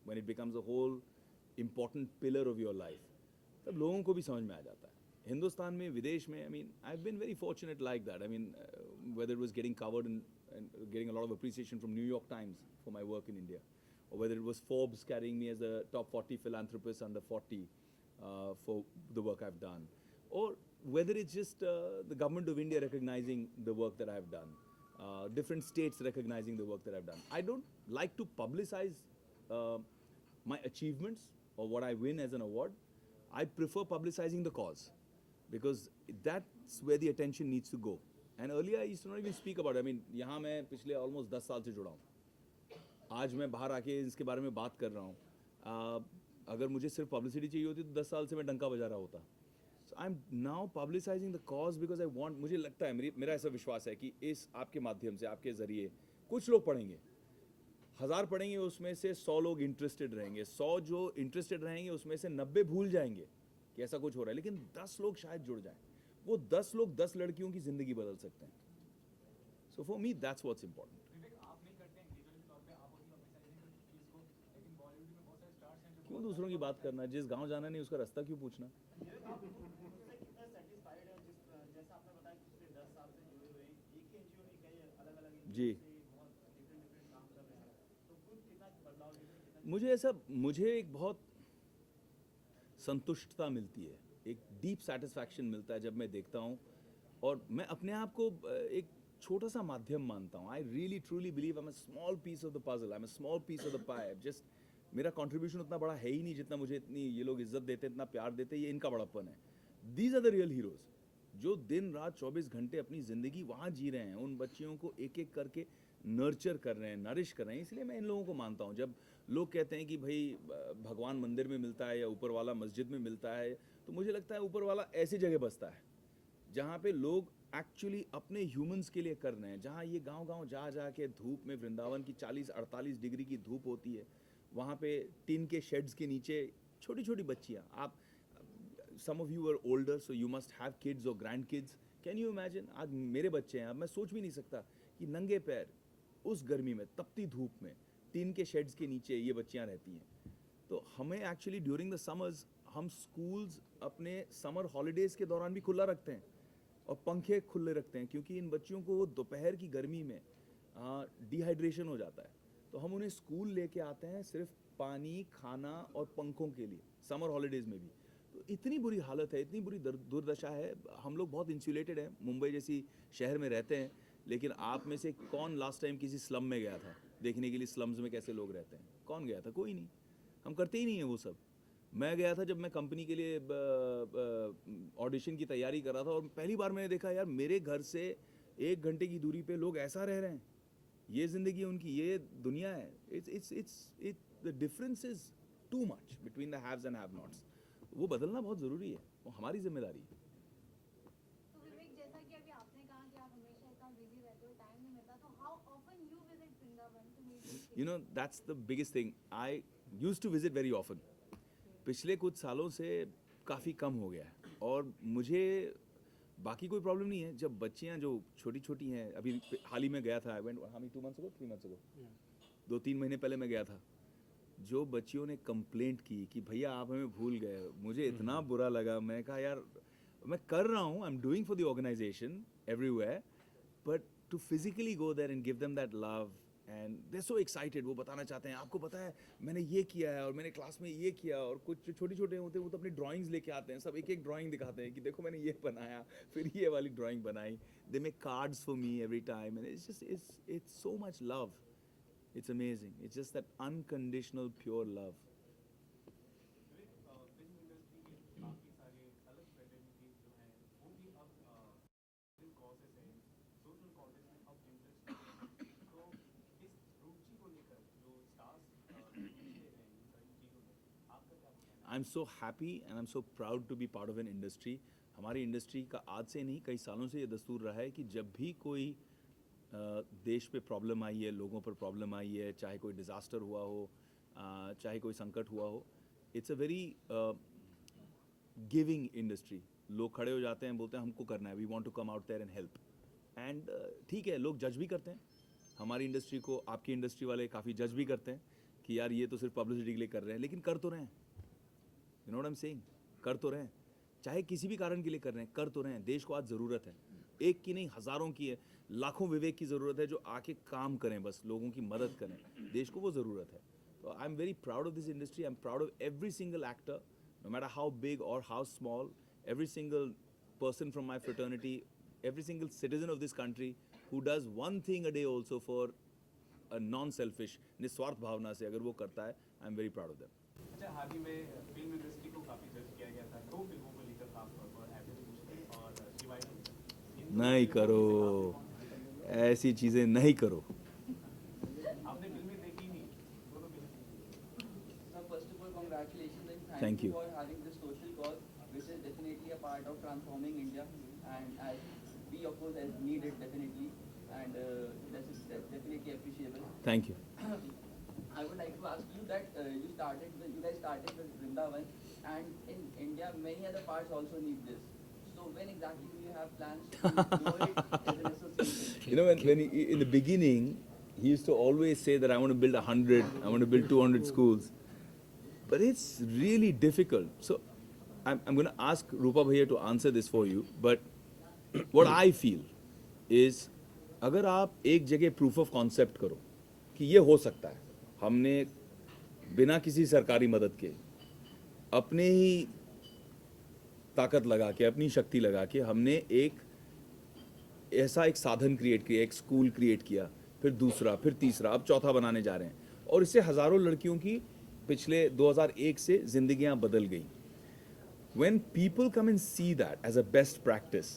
when it becomes a whole important pillar of your life, तब लोगों को भी समझ में आ जाता है. हिंदुस्तान में, विदेश में, I mean I have been very fortunate like that. I mean whether it was getting covered and getting a lot of appreciation from New York Times for my work in India, or whether it was Forbes carrying me as a top 40 philanthropist under 40 for the work I've done, or whether it's just the government of India recognizing the work that I've done, different states recognizing the work that I've done. I don't like to publicize my achievements or what I win as an award. I prefer publicizing the cause, because that's where the attention needs to go. And earlier I used to not even speak about it. I mean, यहाँ मैं पिछले almost 10 साल से जुड़ा हूँ. आज मैं बाहर आके इसके बारे में बात कर रहा हूँ. अगर मुझे सिर्फ पब्लिसिटी चाहिए होती तो 10 साल से मैं डंका बजा रहा होता. So I'm now publicizing the cause because I want, मुझे लगता है, मेरा ऐसा विश्वास है कि इस आपके माध्यम से, आपके ज़रिए कुछ लोग पढ़ेंगे, 1000 पढ़ेंगे, उसमें से 100 लोग इंटरेस्टेड रहेंगे. 100 जो इंटरेस्टेड रहेंगे उसमें से 90 भूल जाएंगे कि ऐसा कुछ हो रहा है, लेकिन 10 लोग शायद जुड़ जाएं. वो 10 लोग 10 लड़कियों की जिंदगी बदल सकते हैं. So for me that's what's important. क्यों दूसरों की बात करना, जिस गांव जाना नहीं उसका रास्ता क्यों पूछना. जी, मुझे एक बहुत संतुष्टता मिलती है, एक डीप सेटिस्फैक्शन मिलता है जब मैं देखता हूँ, और मैं अपने आप को एक छोटा सा माध्यम मानता हूँ. I really truly believe I am a small piece of the puzzle, I am a small piece of the pie. Just मेरा कंट्रीब्यूशन उतना बड़ा है ही नहीं जितना मुझे इतनी ये लोग इज्जत देते हैं, इतना प्यार देते हैं. ये इनका बड़ापन है. These are the real heroes, जो दिन रात 24 घंटे अपनी ज़िंदगी वहाँ जी रहे हैं, उन बच्चियों को एक एक करके नर्चर कर रहे हैं, नरिश कर रहे हैं. इसलिए मैं इन लोगों को मानता हूँ. जब लोग कहते हैं कि भाई भगवान मंदिर में मिलता है या ऊपर वाला मस्जिद में मिलता है, तो मुझे लगता है ऊपर वाला ऐसी जगह बसता है जहाँ पे लोग एक्चुअली अपने ह्यूमंस के लिए कर रहे हैं. जहाँ ये गांव-गांव जा के धूप में, वृंदावन की 40-48 डिग्री की धूप होती है, वहाँ पे टिन के शेड्स के नीचे छोटी छोटी बच्चियाँ. आप some of you are older, so you must have kids और grand kids. Can you imagine, आज मेरे बच्चे हैं, अब मैं सोच भी नहीं सकता कि नंगे पैर उस गर्मी में, तपती धूप में, टिन के शेड्स के नीचे ये बच्चियाँ रहती हैं. तो हमें एक्चुअली ड्यूरिंग द समर्स, हम स्कूल्स अपने समर हॉलीडेज़ के दौरान भी खुला रखते हैं और पंखे खुले रखते हैं, क्योंकि इन बच्चियों को दोपहर की गर्मी में डिहाइड्रेशन हो जाता है. तो हम उन्हें स्कूल लेके आते हैं सिर्फ पानी, खाना और पंखों के लिए, समर हॉलीडेज़ में भी. तो इतनी बुरी हालत है, इतनी बुरी दुर्दशा है. हम लोग बहुत इंसुलेटेड हैं, मुंबई जैसी शहर में रहते हैं, लेकिन आप में से कौन लास्ट टाइम किसी स्लम में गया था देखने के लिए स्लम्स में कैसे लोग रहते हैं? कौन गया था? कोई नहीं. हम करते ही नहीं है वो सब. मैं गया था जब मैं कंपनी के लिए ऑडिशन की तैयारी कर रहा था, और पहली बार मैंने देखा यार मेरे घर से 1 घंटे की दूरी पे लोग ऐसा रह रहे हैं. ये ज़िंदगी है उनकी, ये दुनिया है. The difference is too much between the haves and have nots. वो बदलना बहुत ज़रूरी है, वो हमारी जिम्मेदारी है. तो विवेक, जैसा कि अभी आपने कहा कि आप हमेशा इतना बिजी रहते हो, टाइम नहीं मिलता, तो how often you visit Vrindavan to meet? You know, that's the biggest thing. I used to visit very often. पिछले कुछ सालों से काफ़ी कम हो गया है और मुझे बाकी कोई प्रॉब्लम नहीं है जब बच्चियां जो छोटी छोटी हैं अभी हाल ही में गया था I went how 2 months ago 3 months ago 2-3 महीने पहले मैं गया था जो बच्चियों ने कंप्लेंट की कि भैया आप हमें भूल गए मुझे इतना बुरा लगा मैं कहा यार मैं कर रहा हूँ I am doing for the organisation everywhere but to physically go there and give them that love and they so excited वो बताना चाहते हैं आपको पता है मैंने ये किया है और मैंने क्लास में ये किया और कुछ जो छोटे छोटे होते हैं वो तो अपनी ड्राइंग्स लेके आते हैं सब एक एक ड्राइंग दिखाते हैं कि देखो मैंने ये बनाया फिर ये वाली ड्राइंग बनाई they make cards for me every time and it's just it's so much love it's amazing it's just that unconditional pure love I am so happy and I am so proud to be part of an industry हमारी industry का आज से नहीं कई सालों से ये दस्तूर रहा है कि जब भी कोई देश पे प्रॉब्लम आई है लोगों पर प्रॉब्लम आई है चाहे कोई डिज़ास्टर हुआ हो चाहे कोई संकट हुआ हो it's a very giving industry लोग खड़े हो जाते हैं बोलते हैं हमको करना है we want to come out there and help and ठीक है लोग जज भी करते हैं हमारी इंडस्ट्री को आपकी इंडस्ट्री वाले काफ़ी जज भी करते हैं कि यार ये तो सिर्फ पब्लिसिटी के लिए कर रहे हैं लेकिन कर तो रहे हैं you know what I am saying कर तो रहे हैं चाहे किसी भी कारण के लिए कर रहे हैं कर तो रहे हैं देश को आज ज़रूरत है एक की नहीं हज़ारों की है लाखों विवेक की ज़रूरत है जो आके काम करें बस लोगों की मदद करें देश को वो ज़रूरत है तो I am very proud of this industry I am proud of every single actor no matter how big और how small every single person from my fraternity every single citizen of this country who does one thing a day also for a non-selfish निस्वार्थ भावना से अगर वो करता है आई am very proud of them अच्छा हाल ही में film industry को काफी जज किया गया था 2 फिल्मों को लेकर खासतौर पर ऐसे मुश्किल और शिवाजी नहीं करो ऐसी चीज़ें नहीं करो आपने फिल्में देखी नहीं दोनों Sir, first of all, congratulations and Thank thank you you. for having this social cause, which is definitely a part of transforming India, and as we of course as need it definitely, and that is definitely appreciable. Thank you I would like to ask you that you guys started with Vrindavan, and in India many other parts also need this. So when exactly do you have plans to do it as an association? You know, when he, in the beginning, he used to always say that I want to build 100, I want to build 200 schools. But it's really difficult. So I'm going to ask Rupa Bhaiya to answer this for you. But what I feel is, अगर आप एक जगह proof of concept करो कि ये हो सकता है, हमने बिना किसी सरकारी मदद के अपने ही ताकत लगा के अपनी शक्ति लगा के हमने एक ऐसा एक साधन क्रिएट किया एक स्कूल क्रिएट किया फिर दूसरा फिर तीसरा अब चौथा बनाने जा रहे हैं और इससे हज़ारों लड़कियों की पिछले 2001 से जिंदगियां बदल गई when people come and see that as a best practice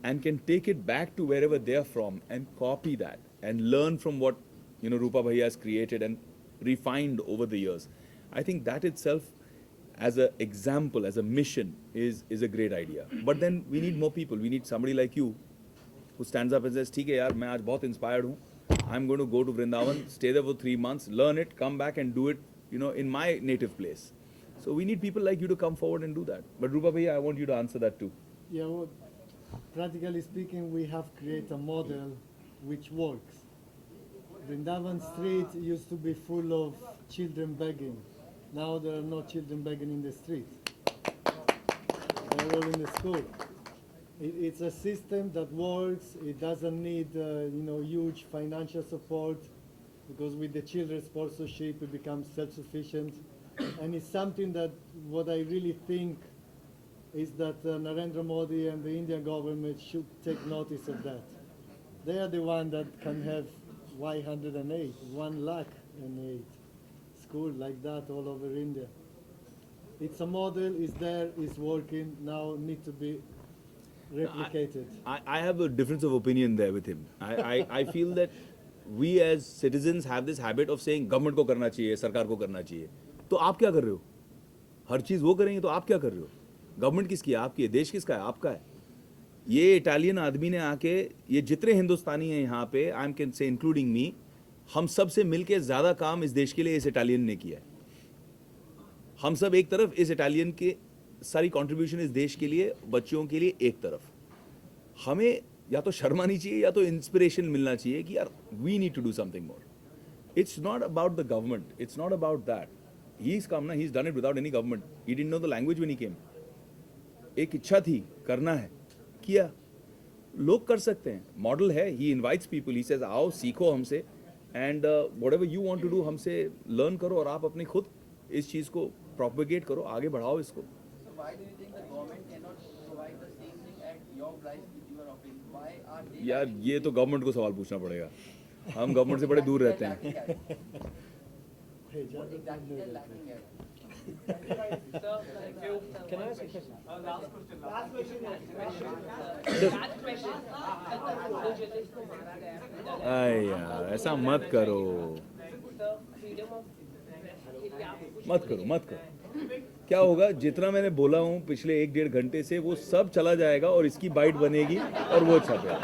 and can take it back to wherever they are from and copy that and learn from what Rupa Bhaiya has created and refined over the years I think that itself as an example, as a mission, is a great idea. But then we need more people. We need somebody like you who stands up and says, "ठीक है यार, मैं आज बहुत inspired हूँ. I'm going to go to Vrindavan, stay there for 3 months, learn it, come back and do it, in my native place." So we need people like you to come forward and do that. But Rupa Bhaiya, I want you to answer that too. Yeah, well, practically speaking, we have created a model which works. Vrindavan Street used to be full of children begging. Now there are no children begging in the street. They're all in the school. It's a system that works. It doesn't need, huge financial support, because with the children's sponsorship, it becomes self-sufficient. And it's something that what I really think is that Narendra Modi and the Indian government should take notice of that. They are the one that can have Y108, 108 school like that all over India. It's a model, it's there, it's working, now need to be replicated. I have a difference of opinion there with him. I feel that we as citizens have this habit of saying government को करना चाहिए, सरकार को करना चाहिए. तो आप क्या कर रहे हो? हर चीज़ वो करेंगे तो आप क्या कर रहे हो? गवर्नमेंट किसकी है? आपकी है. देश किसका है? आपका है. ये इटालियन आदमी ने आके ये जितने हिंदुस्तानी हैं यहाँ पे, I am can say including me, हम सब से मिलके ज़्यादा काम इस देश के लिए इस इटालियन ने किया है. हम सब एक तरफ इस इटालियन के सारी कंट्रीब्यूशन इस देश के लिए, बच्चों के लिए एक तरफ, हमें या तो शर्म आनी चाहिए या तो इंस्पिरेशन मिलना चाहिए कि यार we need to do something more. It's not about the government. It's not about that. He's come na, he's done it without any government. He didn't know the language when he came. एक इच्छा थी, करना है, किया. लोग कर सकते हैं. मॉडल है. He invites people. He says, आओ सीखो हमसे, and whatever you want to do हमसे learn करो और आप अपनी खुद इस चीज को propagate करो, आगे बढ़ाओ इसको. So why do you think the government cannot provide the same thing at your price which you are offering? Why are they? यार ये तो गवर्नमेंट को सवाल पूछना पड़ेगा. हम गवर्नमेंट से बड़े दूर रहते हैं. What exactly they are lacking at? Can I ask a question? Last question. अरे यार ऐसा मत करो, मत करो, मत करो. क्या होगा, जितना मैंने बोला हूँ पिछले 1-1.5 घंटे से वो सब चला जाएगा और इसकी बाइट बनेगी और वो छपेगा.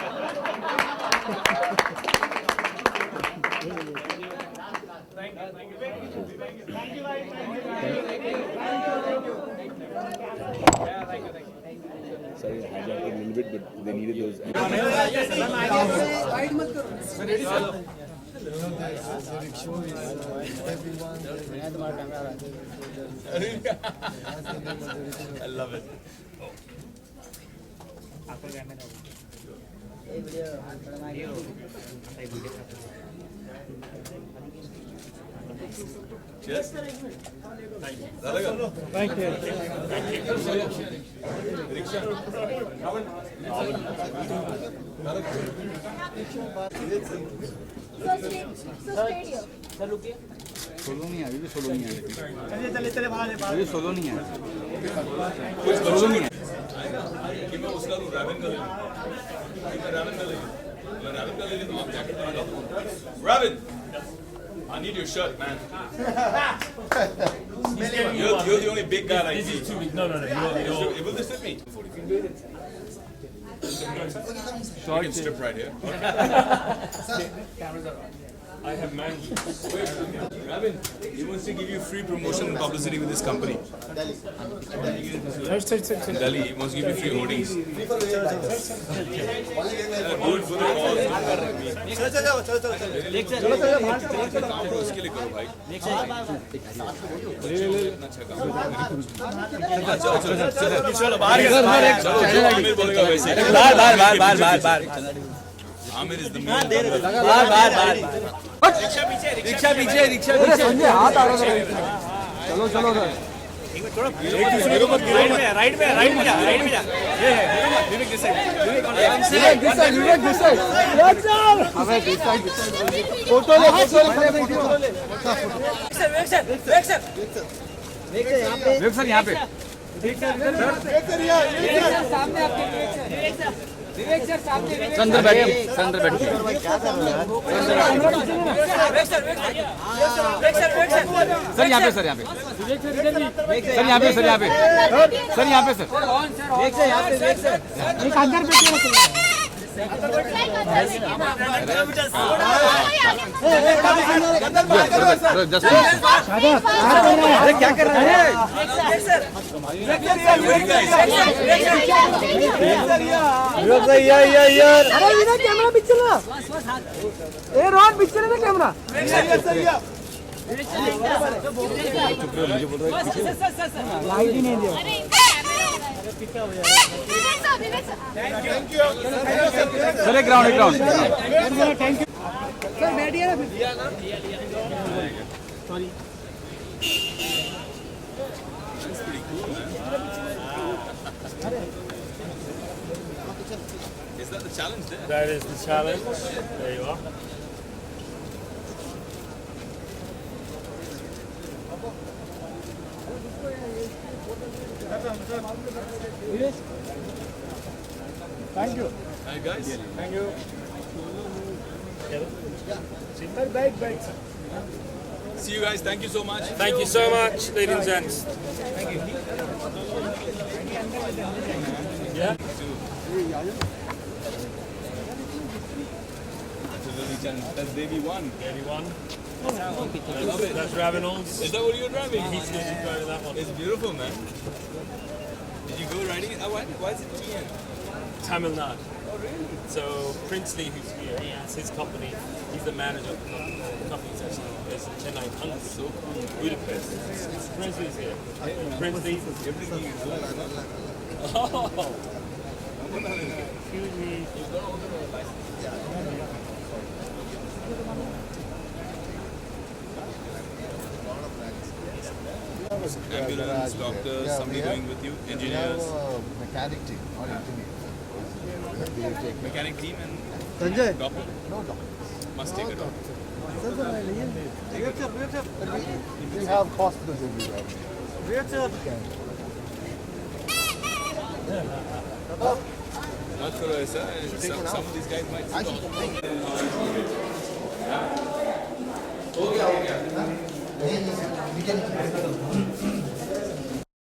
Sorry, I hijacked a little bit, but they needed those. I love it. Cheers. Thank you. Solo नहीं है, अभी भी सोलो नहीं है. चले बाहर अभी सोलो नहीं है. सोलो नहीं है. कि मैं उसका लूँ, रैवन का ले लूँ. कि मैं रैवन का ले लूँ. मैं रैवन का ले लूँ, आप जैकेट लगा दो. रैवन, I need your shirt, man. You're the only big guy like me. No. Will this fit me? You can strip right here. I have managed. Ravin, he wants to give you free promotion and publicity with this company. In Delhi, he wants to give you free holdings. Do it for the cause. काम तो उसके लिए करो भाई. चलो आमिर बोलेगा वैसे. बार. Aamir is the main. बार. रिक्शा पीछे. संजय हाथ आ रहा है. चलो सर. राइट में जा. ये है विवेक दिस साइड. अबे दिस साइड. फोटो ले. विवेक सर यहाँ पे. सामने आपके विवेक सर सामने. अंदर बैठिए. सर यहाँ पे. सर यहाँ पे. एक अंदर बैठिए. अरे क्या कर रहे हैं? अरे विनय कैमरा पिक्चर ना. ए रोड पिक्चर है ना कैमरा. लाइट ही नहीं दिया. Sir ground. Thank you sir. बैठिए ना. Sorry. Is that the challenge there? That is the challenge. There you are. Thank you. Hi guys. Thank you. Bye. See you guys. Thank you so much. Thank you so much, ladies and gents. Yeah. That's Devi 1. Everyone. love it. That's Ravenel's. Is that what you're driving? He's driving that one. It's beautiful, man. Did you go riding it? Why is it TN? Tamil Nadu. Oh, really? So Princely, who's here, it's his company. He's the manager of the company. It's actually based in Chennai, Hungary. So cool. Budapest. Princely's here. Princely. Everything is good. Oh. Excuse me. You've got all the license. Ambulance, doctors, somebody going with you, engineers. Mechanic team, not engineer. Mechanic team and Sanjay. doctor. No doctor. Must take a doctor. We have hospitals everywhere. Not sure, sir. Some of these guys might sit on.